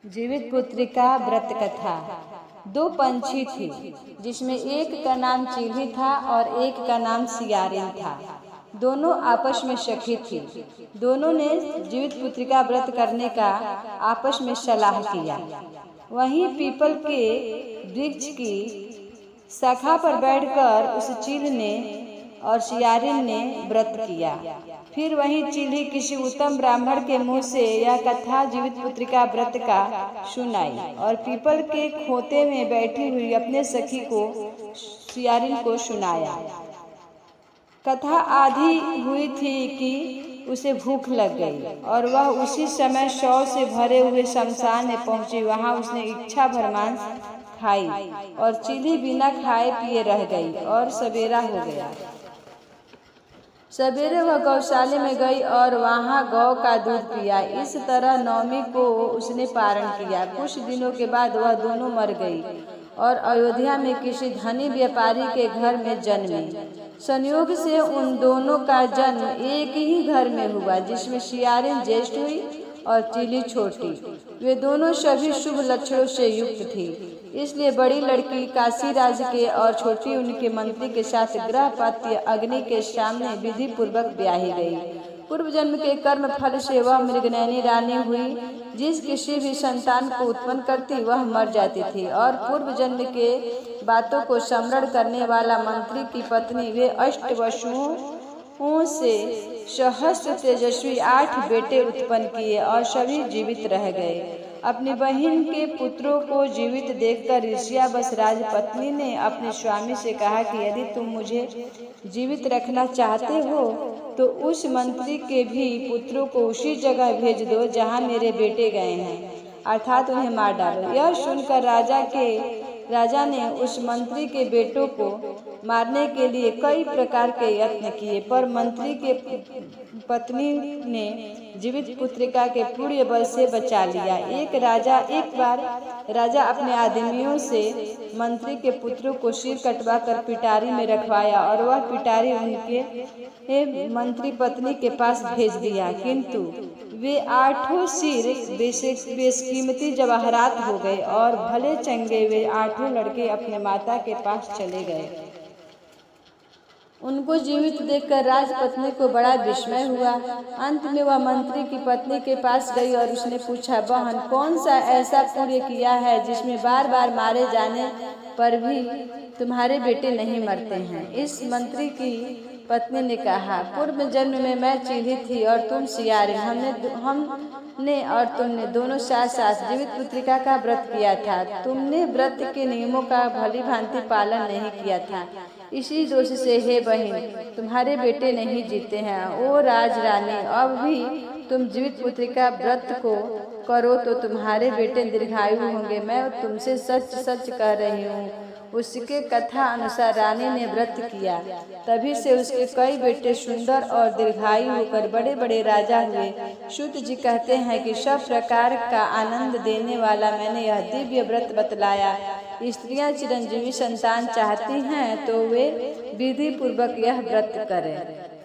जीवित पुत्री का व्रत कथा। दो पंछी थे, जिसमें एक का नाम चीली था और एक का नाम सियारिन था। दोनों आपस में सखी थी। दोनों ने जीवित पुत्री का व्रत करने का आपस में सलाह किया। वहीं पीपल के वृक्ष की शाखा पर बैठकर उस चील ने और सियारिन ने व्रत किया। फिर वहीं चीली किसी उत्तम ब्राह्मण के मुंह से यह कथा जीवित पुत्री का व्रत का सुनाई और पीपल के खोते में बैठी हुई अपने सखी को सियारिन को सुनाया। कथा आधी हुई थी कि उसे भूख लग गई और वह उसी समय शव से भरे हुए शमशान में पहुंची। वहां उसने इच्छा भर मांस खाई और चीली बिना खाए पिए रह गई और सवेरा हो गया। सवेरे वह गौशाले में गई और वहां गौ का दूध पिया। इस तरह नवमी को उसने पारण किया। कुछ दिनों के बाद वह दोनों मर गई और अयोध्या में किसी धनी व्यापारी के घर में जन्मी। संयोग से उन दोनों का जन्म एक ही घर में हुआ, जिसमें सियारिन ज्येष्ठ हुई और चीली छोटी। वे दोनों सभी शुभ लक्षणों से युक्त थी, इसलिए बड़ी लड़की काशी राज के और छोटी उनके मंत्री के साथ गृहपत्य अग्नि के सामने विधि पूर्वक ब्याही गई। पूर्व जन्म के कर्म फल से वह मृगनयनी रानी हुई। जिस किसी भी संतान को उत्पन्न करती वह मर जाती थी और पूर्व जन्म के बातों को स्मरण करने वाला मंत्री की पत्नी वे अष्टवसुओं से सहस्त्र तेजस्वी 8 बेटे उत्पन्न किए और सभी जीवित रह गए। अपनी बहन के पुत्रों को जीवित देखकर ईर्ष्यावश राजपत्नी ने अपने स्वामी से कहा कि यदि तुम मुझे जीवित रखना चाहते हो तो उस मंत्री के भी पुत्रों को उसी जगह भेज दो जहां मेरे बेटे गए हैं, अर्थात उन्हें मार डालो। यह सुनकर राजा ने उस मंत्री के बेटों को मारने के लिए कई प्रकार के यत्न किए, पर मंत्री के पत्नी ने जीवित पुत्रिका के पुण्य बल से बचा लिया। एक बार राजा अपने आदमियों से मंत्री के पुत्रों को सिर कटवा कर पिटारी में रखवाया और वह पिटारी उनके मंत्री पत्नी के पास भेज दिया, किंतु वे 8 सिर बेशकीमती जवाहरात हो गए और भले चंगे वे 8 लड़के अपने माता के पास चले गए। उनको जीवित देखकर राजपत्नी को बड़ा विस्मय हुआ। अंत में वह मंत्री की पत्नी के पास गई और उसने पूछा, बहन, कौन सा ऐसा पुण्य किया है जिसमें बार बार मारे जाने पर भी तुम्हारे बेटे नहीं मरते हैं? इस मंत्री की पत्नी ने कहा, पूर्व जन्म में मैं चीली थी और तुम सियारिन। हमने और तुमने दोनों साथ साथ जीवित पुत्रिका का व्रत किया था। तुमने व्रत के नियमों का भली भांति पालन नहीं किया था। इसी दोष से हे बहन, तुम्हारे बेटे नहीं जीते हैं। ओ राजरानी, अब भी तुम जीवित पुत्रिका व्रत को करो तो तुम्हारे बेटे दीर्घायु होंगे। मैं तुमसे सच सच कह रही हूँ। उसके कथा अनुसार रानी ने व्रत किया, तभी से उसके कई बेटे सुंदर और दीर्घायु होकर बड़े बड़े राजा हुए। सूत जी कहते हैं कि सब प्रकार का आनंद देने वाला मैंने यह दिव्य व्रत बतलाया। स्त्रियां चिरंजीवी संतान चाहती हैं तो वे विधि पूर्वक यह व्रत करें।